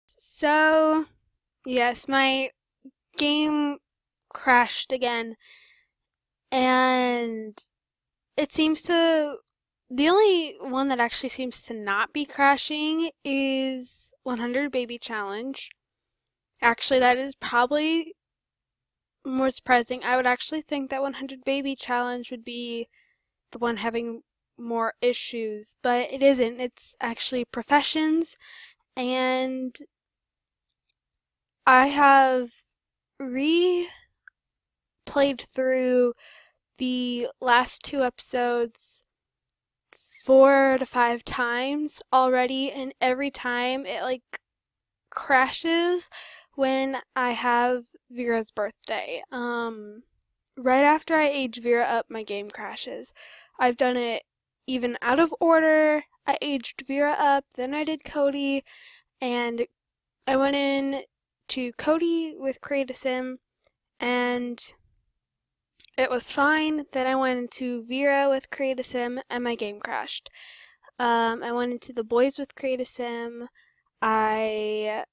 So, yes, my game crashed again, and it seems to. The only one that actually seems to not be crashing is 100 Baby Challenge. Actually, that is probably more surprising. I would actually think that 100 Baby Challenge would be the one having more issues, but it isn't. It's actually Professions, and I have replayed through the last 2 episodes 4 to 5 times already, and every time it like crashes when I have Vera's birthday. Right after I age Vera up, my game crashes. I've done it even out of order. I aged Vera up, then I did Cody, and I went in to Cody with Create a Sim, and it was fine. Then I went into Vera with Create a Sim, and my game crashed. I went into the boys with Create a Sim. I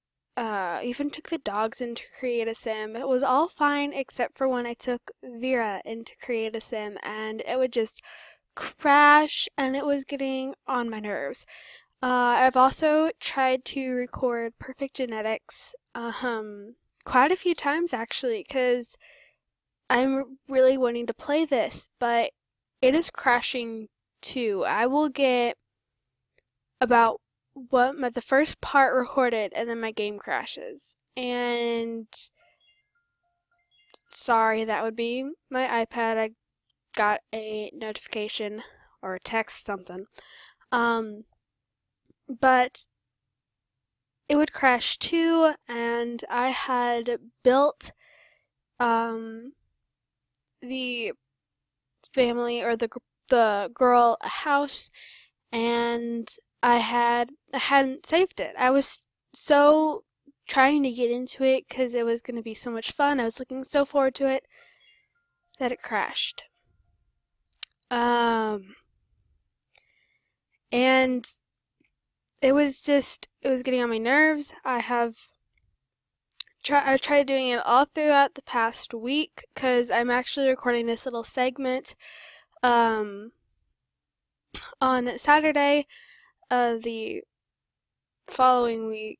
even took the dogs into Create a Sim. It was all fine except for when I took Vera into Create a Sim, and it would just crash, and it was getting on my nerves. I've also tried to record Perfect Genetics quite a few times actually, because I'm really wanting to play this, but it is crashing too. I will get about the first part recorded, and then my game crashes. And sorry, that would be my iPad. I got a notification or a text, something. But it would crash too, and I had built the family or the girl a house, and I hadn't saved it. I was so trying to get into it because it was going to be so much fun. I was looking so forward to it that it crashed. And it was getting on my nerves. I tried doing it all throughout the past week because I'm actually recording this little segment on Saturday the following week.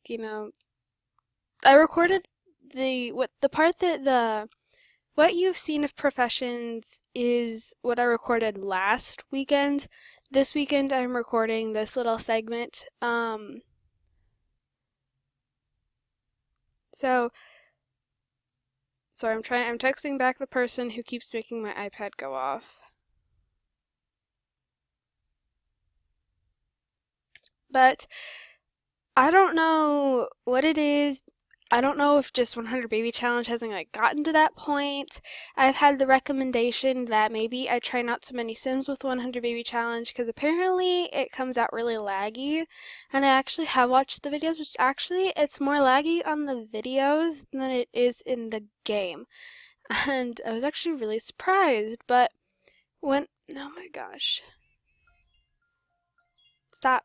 I recorded what you've seen of Professions is what I recorded last weekend. This weekend I'm recording this little segment. So sorry, I'm texting back the person who keeps making my iPad go off. But I don't know what it is. I don't know if just 100 Baby Challenge hasn't gotten to that point. I've had the recommendation that maybe I try not so many Sims with 100 Baby Challenge because apparently it comes out really laggy. And I actually have watched the videos, which actually it's more laggy on the videos than it is in the game. And I was actually really surprised, but oh my gosh. Stop.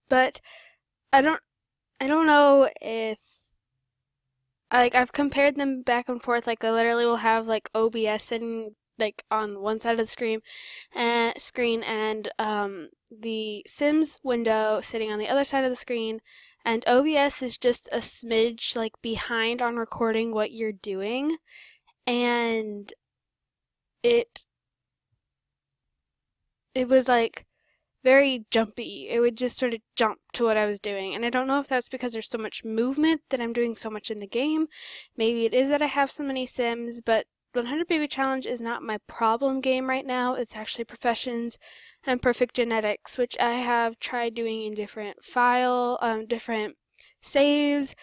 But I don't know if I've compared them back and forth. I literally will have OBS sitting on one side of the screen and the Sims window sitting on the other side of the screen, and OBS is just a smidge behind on recording what you're doing, and it was very jumpy. It would just sort of jump to what I was doing. And I don't know if that's because there's so much movement that I'm doing so much in the game. Maybe it is that I have so many Sims, but 100 Baby Challenge is not my problem game right now. It's actually Professions and Perfect Genetics, which I have tried doing in different different saves.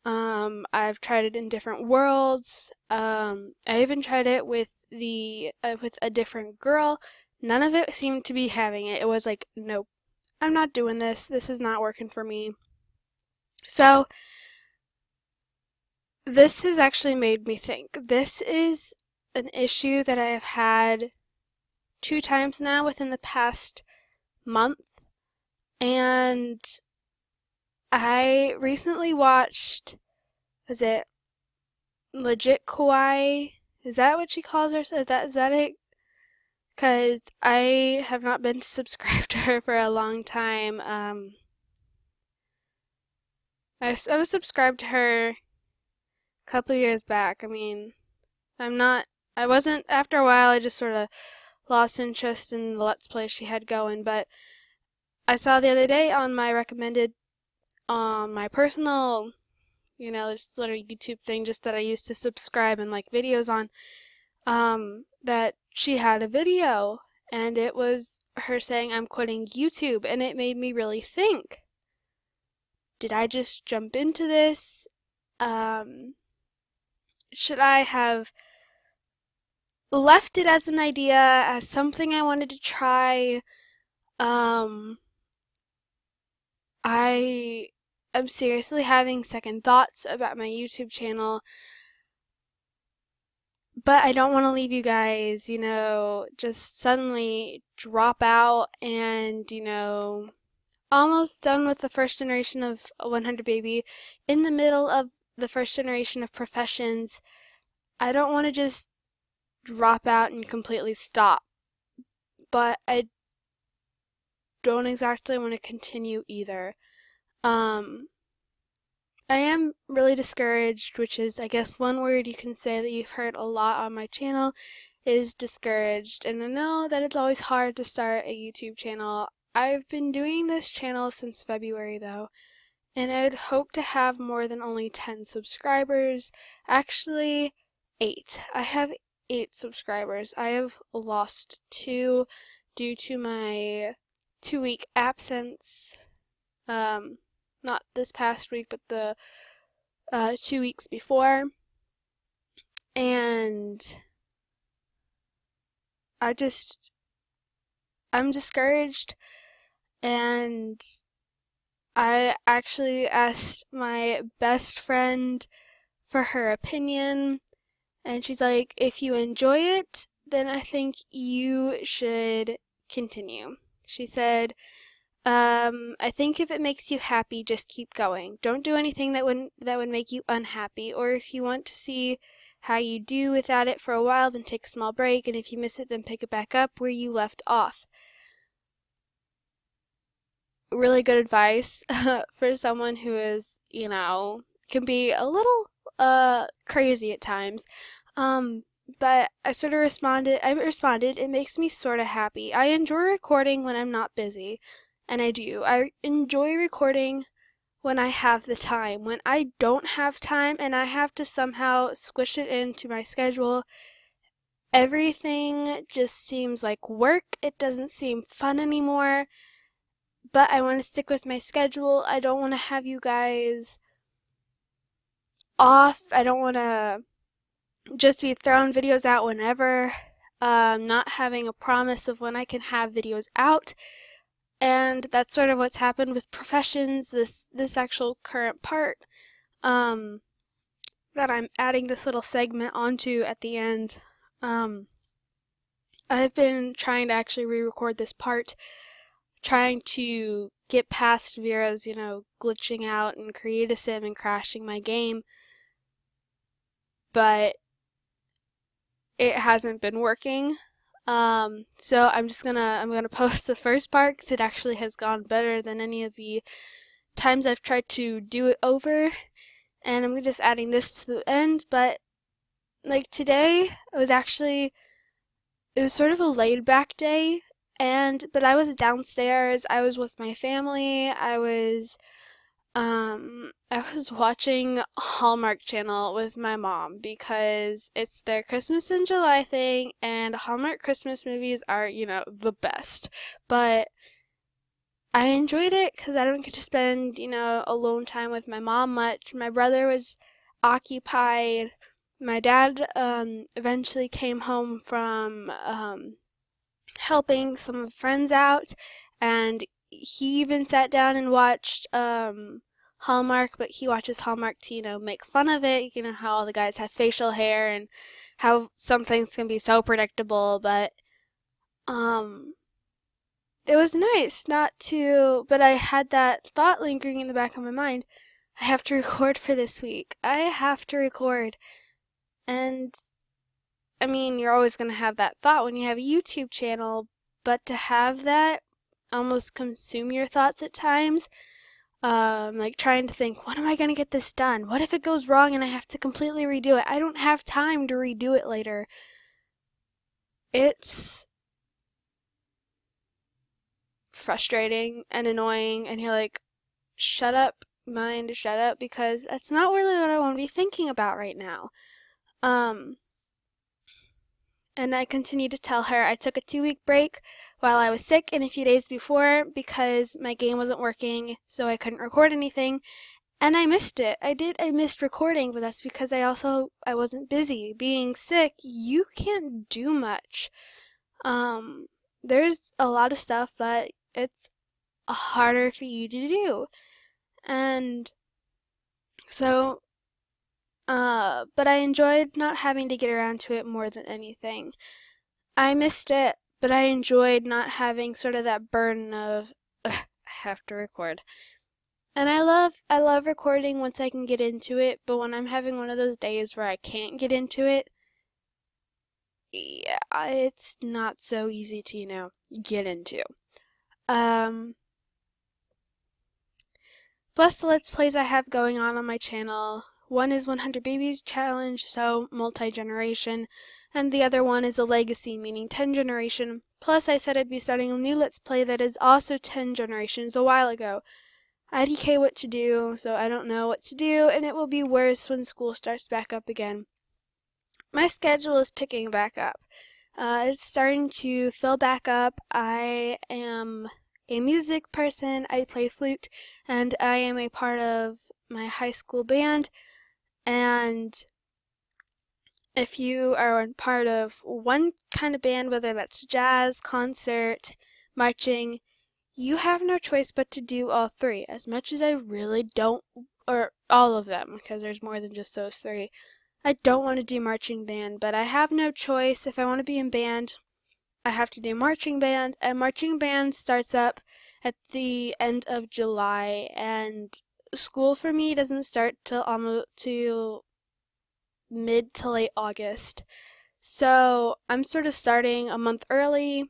I've tried it in different worlds. I even tried it with with a different girl. None of it seemed to be having it. It was nope, I'm not doing this. This is not working for me. So, this has actually made me think. This is an issue that I have had 2 times now within the past month. And I recently watched, is it LegitKawaii? Is that what she calls herself? Is that it? Because I have not been subscribed to her for a long time. I was subscribed to her a couple years back. I mean, I wasn't, after a while, I just sort of lost interest in the Let's Play she had going, but I saw the other day on my recommended, on my personal, this little YouTube thing just that I used to subscribe and like videos on, that she had a video, and it was her saying, "I'm quitting YouTube," and it made me really think, did I just jump into this? Should I have left it as an idea, as something I wanted to try? I am seriously having second thoughts about my YouTube channel, but I don't want to leave you guys, just suddenly drop out and, almost done with the first generation of 100 Baby, in the middle of the first generation of Professions. I don't want to just drop out and completely stop, but I don't exactly want to continue either. I am really discouraged, which is, I guess, one word you can say that you've heard a lot on my channel is discouraged. And I know that it's always hard to start a YouTube channel. I've been doing this channel since February though, and I'd hope to have more than only 10 subscribers. Actually, 8. I have 8 subscribers. I have lost 2 due to my 2-week absence. Not this past week, but the 2 weeks before. And I'm discouraged, and I actually asked my best friend for her opinion, and she's like, if you enjoy it, then I think you should continue. She said, I think if it makes you happy, just keep going. Don't do anything that would make you unhappy, or if you want to see how you do without it for a while, then take a small break, and if you miss it, then pick it back up where you left off. Really good advice for someone who is, can be a little crazy at times. But I responded, it makes me sort of happy. I enjoy recording when I'm not busy, and I do. I enjoy recording when I have the time. When I don't have time and I have to somehow squish it into my schedule, everything just seems like work. It doesn't seem fun anymore. But I want to stick with my schedule. I don't want to have you guys off. I don't want to just be throwing videos out whenever. Not having a promise of when I can have videos out. And that's sort of what's happened with Professions, this actual current part, that I'm adding this little segment onto at the end. I've been trying to actually re-record this part, trying to get past Vera's, glitching out and create a sim and crashing my game, but it hasn't been working. So I'm gonna post the first part because it actually has gone better than any of the times I've tried to do it over, and I'm just adding this to the end. But like today, it was sort of a laid back day, but I was downstairs, I was with my family, I was watching Hallmark Channel with my mom because it's their Christmas in July thing, and Hallmark Christmas movies are, the best. But I enjoyed it because I don't get to spend, alone time with my mom much. My brother was occupied. My dad eventually came home from helping some friends out, and he even sat down and watched Hallmark, but he watches Hallmark to, make fun of it. How all the guys have facial hair and how some things can be so predictable, but it was nice not to, but I had that thought lingering in the back of my mind. I have to record for this week. I have to record. And I mean, you're always going to have that thought when you have a YouTube channel, but to have that almost consume your thoughts at times, like trying to think, when am I going to get this done? What if it goes wrong and I have to completely redo it? I don't have time to redo it later. It's frustrating and annoying, and you're like, shut up, mind, shut up, because that's not really what I want to be thinking about right now. And I continued to tell her I took a 2-week break while I was sick and a few days before because my game wasn't working, so I couldn't record anything. And I missed it. I missed recording, but that's because I wasn't busy. Being sick, you can't do much. There's a lot of stuff that it's harder for you to do. And so, but I enjoyed not having to get around to it more than anything. I missed it, but I enjoyed not having sort of that burden of, ugh, I have to record. And I love recording once I can get into it, but when I'm having one of those days where I can't get into it, yeah, it's not so easy to, get into. Plus the Let's Plays I have going on my channel. One is 100 Babies Challenge, so multi-generation, and the other one is a legacy, meaning 10 generation. Plus I said I'd be starting a new Let's Play that is also 10 generations a while ago. IDK what to do, so I don't know what to do, and it will be worse when school starts back up again. My schedule is picking back up. It's starting to fill back up. I am a music person. I play flute, and I am a part of my high school band. And if you are part of one kind of band, whether that's jazz, concert, marching, you have no choice but to do all three. As much as I really don't, or all of them, because there's more than just those three. I don't want to do marching band, but I have no choice. If I want to be in band, I have to do marching band, and marching band starts up at the end of July, and school for me doesn't start till mid to late August. So I'm sort of starting a month early,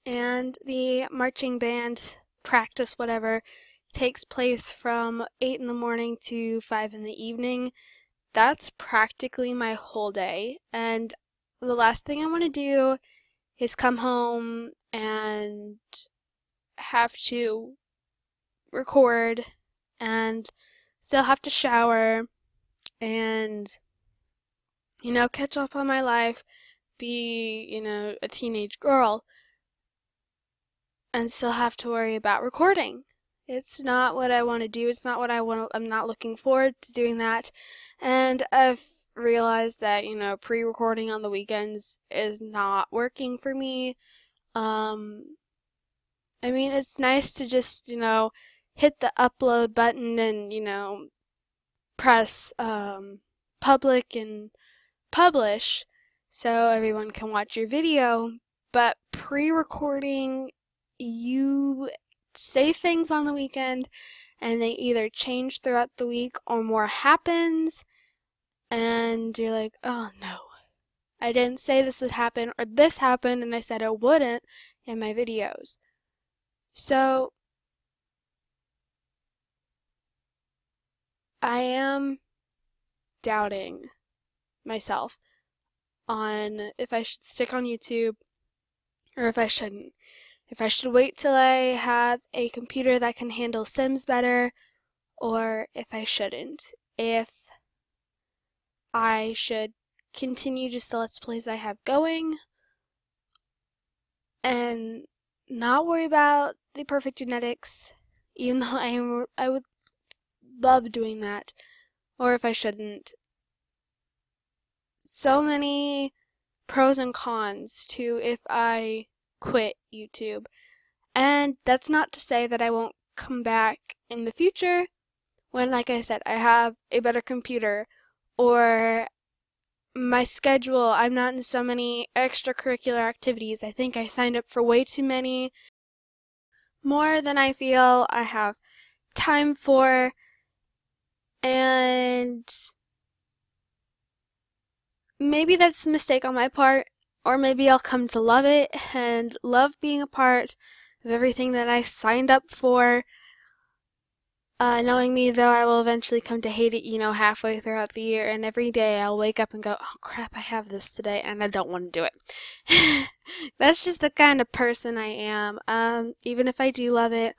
and the marching band practice, whatever, takes place from 8 in the morning to 5 in the evening. That's practically my whole day, and the last thing I want to do is come home and have to record and still have to shower and, catch up on my life, be, a teenage girl, and still have to worry about recording. It's not what I want to do. It's not what I want. I'm not looking forward to doing that. And I've realized that, pre-recording on the weekends is not working for me. I mean, it's nice to just, hit the upload button and, press public and publish so everyone can watch your video. But pre-recording, you say things on the weekend and they either change throughout the week or more happens and you're like, oh no, I didn't say this would happen, or this happened and I said it wouldn't in my videos. So I am doubting myself on if I should stick on YouTube or if I shouldn't. If I should wait till I have a computer that can handle Sims better, or if I shouldn't. If I should continue just the Let's Plays I have going and not worry about the perfect genetics, even though I would love doing that, or if I shouldn't. So many pros and cons to if I quit YouTube. And that's not to say that I won't come back in the future when, like I said, I have a better computer or my schedule, I'm not in so many extracurricular activities. I think I signed up for way too many, more than I feel I have time for, and maybe that's a mistake on my part, or maybe I'll come to love it and love being a part of everything that I signed up for. Knowing me, though, I will eventually come to hate it, halfway throughout the year, and every day I'll wake up and go, oh crap, I have this today, and I don't want to do it. That's just the kind of person I am. Even if I do love it,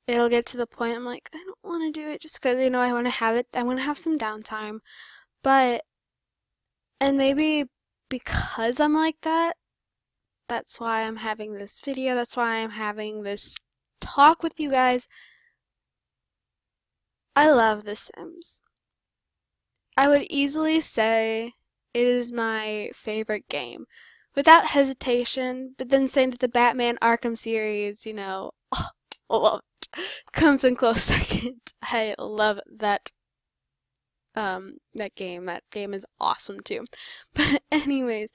it'll get to the point I'm like, I don't want to do it just because, I want to have it, I want to have some downtime. And maybe because I'm like that, that's why I'm having this video, that's why I'm having this talk with you guys. I love The Sims. I would easily say it is my favorite game, without hesitation, but then saying that the Batman Arkham series, comes in close second. I love that game. That game is awesome too. But anyways,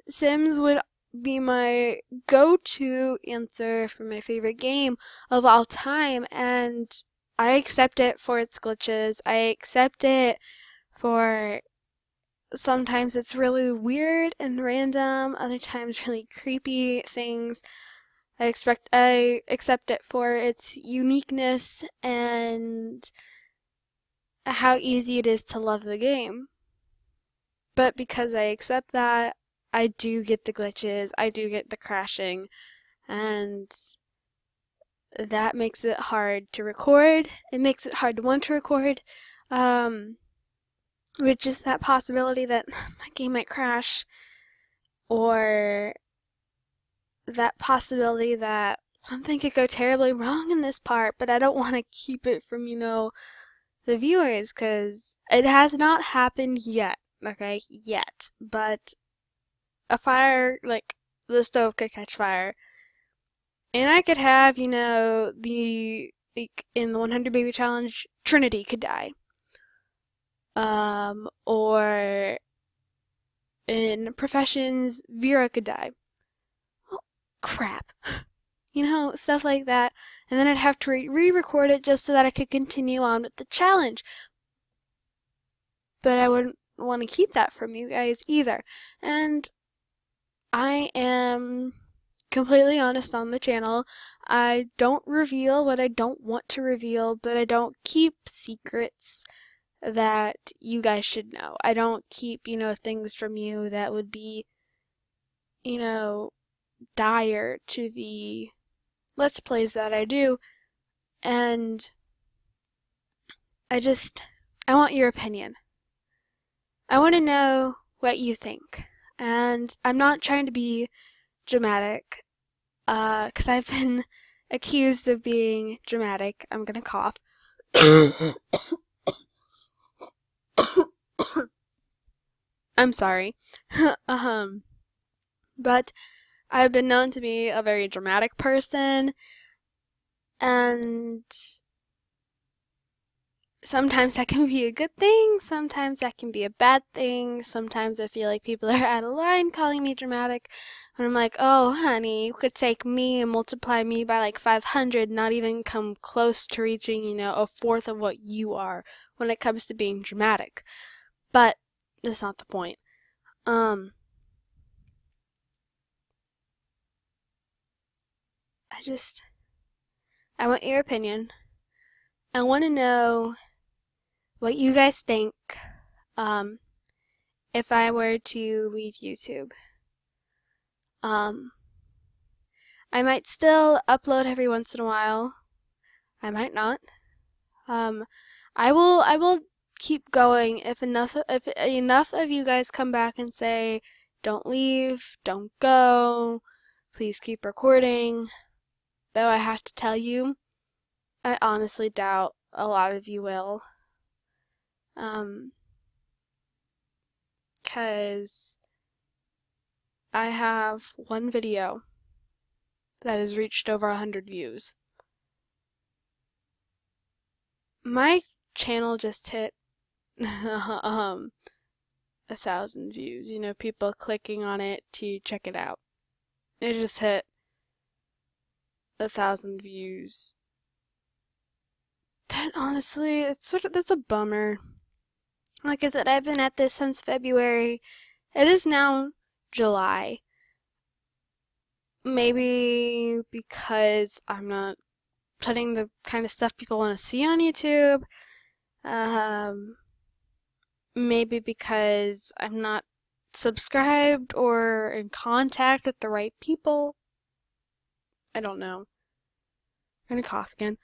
Sims would be my go-to answer for my favorite game of all time, and I accept it for its glitches. I accept it for sometimes it's really weird and random, other times really creepy things. I accept it for its uniqueness and how easy it is to love the game. But because I accept that, I do get the glitches, I do get the crashing, and that makes it hard to record. It makes it hard to want to record, which is that possibility that my game might crash, or that possibility that something could go terribly wrong in this part, but I don't want to keep it from, the viewers, because it has not happened yet, okay? Yet. But a fire, like, the stove could catch fire. And I could have, in the 100 Baby Challenge, Trinity could die. Or in Professions, Vera could die. Oh, crap. Stuff like that. And then I'd have to re-record it just so that I could continue on with the challenge. But I wouldn't want to keep that from you guys either. And I am completely honest on the channel. I don't reveal what I don't want to reveal, but I don't keep secrets that you guys should know. I don't keep, things from you that would be, dire to the Let's Plays that I do. And I want your opinion. I want to know what you think. And I'm not trying to be dramatic, because I've been accused of being dramatic. I'm gonna cough. I'm sorry. But I've been known to be a very dramatic person, and sometimes that can be a good thing, sometimes that can be a bad thing, sometimes I feel like people are out of line calling me dramatic, and I'm like, oh honey, you could take me and multiply me by like 500, not even come close to reaching, a fourth of what you are when it comes to being dramatic. But that's not the point. I want your opinion. I want to know what you guys think if I were to leave YouTube. I might still upload every once in a while. I might not. I will keep going if enough of you guys come back and say, don't leave, don't go, please keep recording. Though I have to tell you, I honestly doubt a lot of you will. Because I have one video that has reached over 100 views. My channel just hit 1,000 views. You know, people clicking on it to check it out. It just hit 1,000 views. That honestly, that's a bummer. Like I said, I've been at this since February. It is now July. Maybe because I'm not putting the kind of stuff people want to see on YouTube. Maybe because I'm not subscribed or in contact with the right people. I don't know. I'm gonna cough again.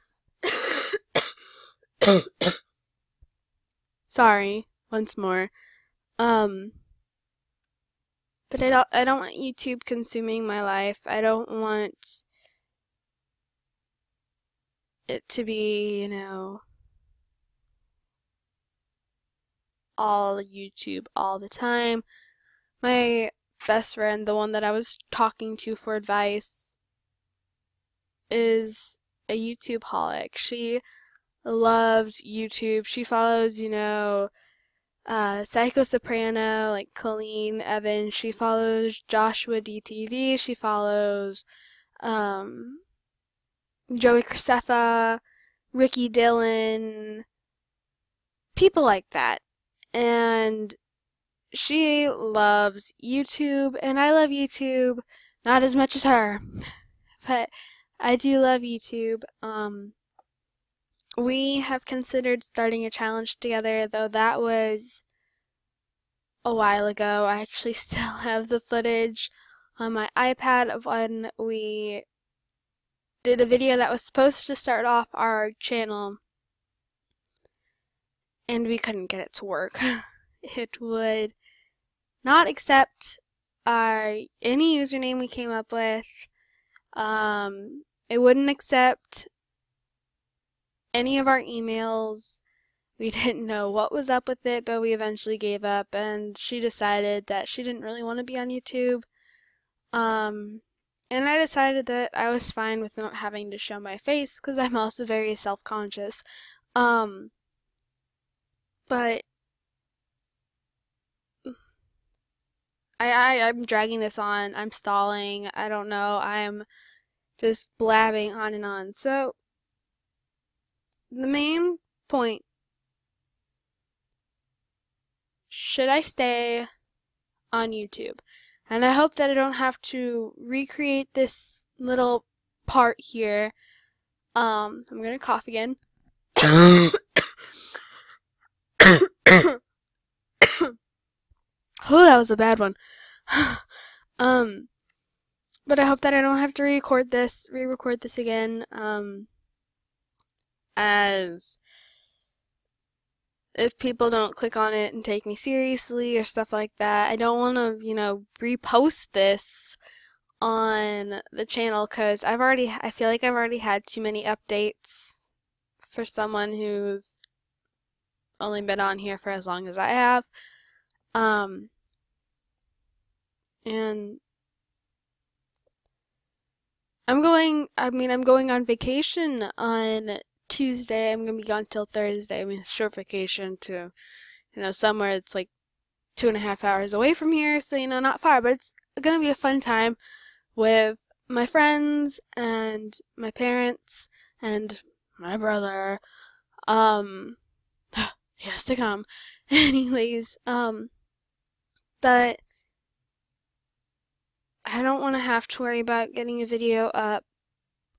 Sorry, once more. But I don't want YouTube consuming my life. I don't want it to be, you know, all YouTube all the time. My best friend, the one that I was talking to for advice, is a YouTube holic. She loves YouTube. She follows, you know, Psycho Soprano, like Colleen Evans. She follows Joshua DTV. She follows Joey Cressetha, Ricky Dillon, people like that. And she loves YouTube, and I love YouTube, not as much as her, but I do love YouTube. We have considered starting a challenge together, though that was a while ago. I actually still have the footage on my iPad of when we did a video that was supposed to start off our channel, and we couldn't get it to work. It would not accept any username we came up with. It wouldn't accept any of our emails. We didn't know what was up with it, but we eventually gave up, and she decided that she didn't really want to be on YouTube. And I decided that I was fine with not having to show my face, because I'm also very self-conscious. But I'm dragging this on. I'm stalling. I don't know. I'm just blabbing on and on. So, the main point, should I stay on YouTube? And I hope that I don't have to recreate this little part here. I'm gonna cough again. Oh, that was a bad one. But I hope that I don't have to re-record this again, as if people don't click on it and take me seriously or stuff like that. I don't want to, you know, repost this on the channel, because I feel like I've already had too many updates for someone who's only been on here for as long as I have. And I'm going on vacation on Tuesday. I'm gonna be gone till Thursday. I mean, short vacation to, you know, somewhere that's like 2.5 hours away from here, so, you know, not far, but it's gonna be a fun time with my friends and my parents and my brother. He has to come. Anyways, but I don't want to have to worry about getting a video up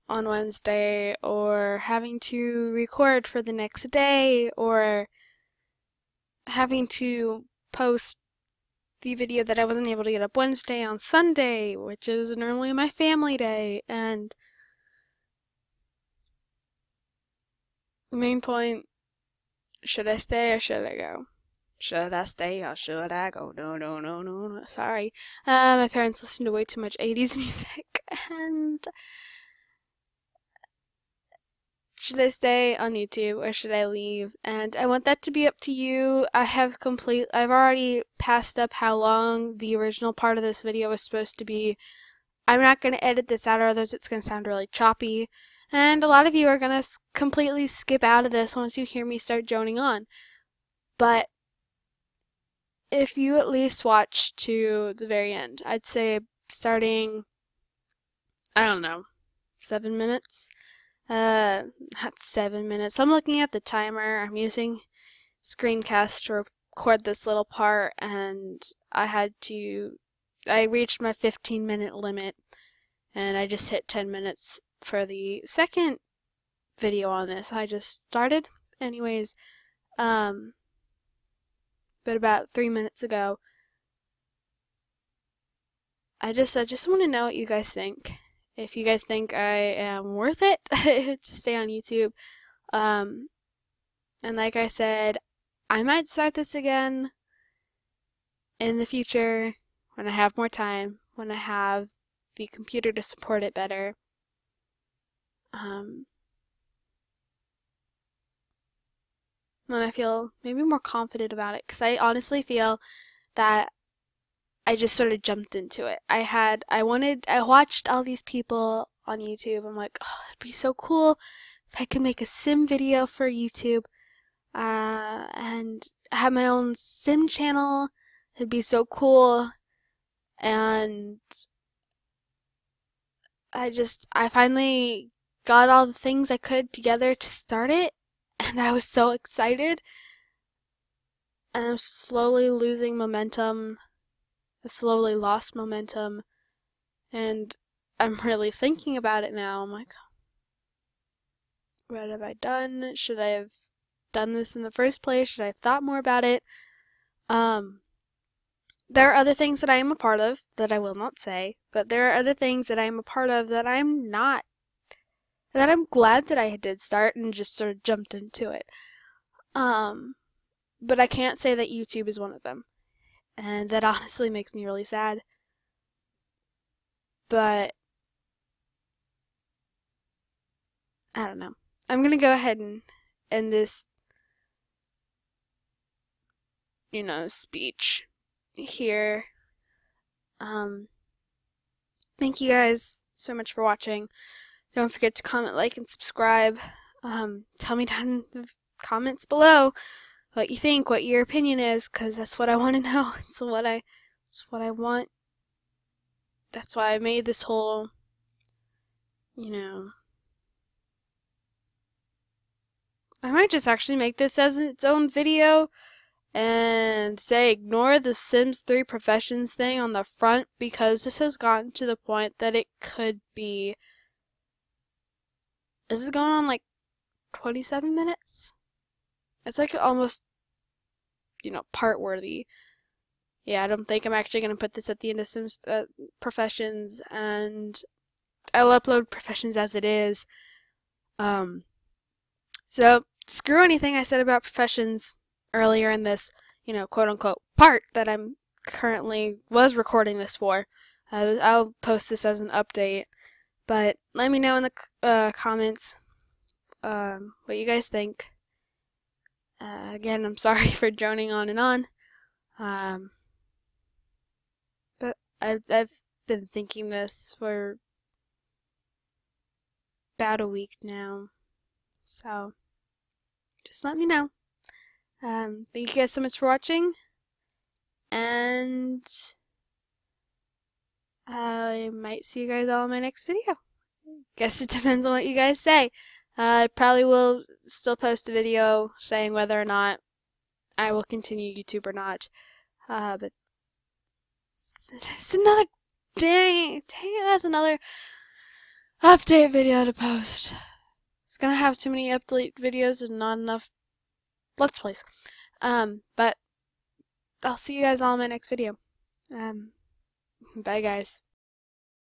on Wednesday, or having to record for the next day, or having to post the video that I wasn't able to get up Wednesday on Sunday, which is normally my family day. And main point, should I stay or should I go? Should I stay or should I go? No. Sorry. My parents listen to way too much 80s music, and should I stay on YouTube or should I leave? And I want that to be up to you. I've already passed up how long the original part of this video was supposed to be. I'm not going to edit this out, or otherwise it's going to sound really choppy. And a lot of you are going to completely skip out of this once you hear me start droning on. But if you at least watch to the very end. I'd say starting, I don't know, 7 minutes? Not 7 minutes. I'm looking at the timer. I'm using Screencast to record this little part, and I reached my 15-minute limit, and I just hit 10 minutes for the second video on this. I just started. Anyways, but about 3 minutes ago, I just want to know what you guys think. If you guys think I am worth it to stay on YouTube. And like I said, I might start this again in the future when I have more time, when I have the computer to support it better. When I feel maybe more confident about it, because I honestly feel that I just sort of jumped into it. I watched all these people on YouTube. I'm like, oh, it'd be so cool if I could make a sim video for YouTube, and have my own sim channel. It'd be so cool. And I finally got all the things I could together to start it, and I was so excited. And I'm slowly losing momentum. I slowly lost momentum, and I'm really thinking about it now. I'm like, what have I done? Should I have done this in the first place? Should I have thought more about it? There are other things that I am a part of that I will not say, but there are other things that I am a part of that I'm not, that I'm glad that I did start and just sort of jumped into it. But I can't say that YouTube is one of them. And that honestly makes me really sad. But I don't know. I'm gonna go ahead and end this, speech here. Thank you guys so much for watching. Don't forget to comment, like, and subscribe. Tell me down in the comments below what you think, what your opinion is, because that's what I want to know. It's what I want. That's why I made this whole, I might just actually make this as its own video and say ignore the Sims 3 professions thing on the front, because this has gotten to the point that it could be, is it going on like 27 minutes? It's like almost, part worthy. Yeah, I don't think I'm actually going to put this at the end of Sims professions, and I'll upload professions as it is. So screw anything I said about professions earlier in this, quote-unquote part that I'm was recording this for. I'll post this as an update, but let me know in the comments what you guys think. Again, I'm sorry for droning on and on, but I've been thinking this for about a week now, so just let me know. Thank you guys so much for watching, and I might see you guys all in my next video. Guess it depends on what you guys say. I probably will still post a video saying whether or not I will continue YouTube or not. But it's another that's another update video to post. It's gonna have too many update videos and not enough Let's Plays. But I'll see you guys all in my next video. Bye guys.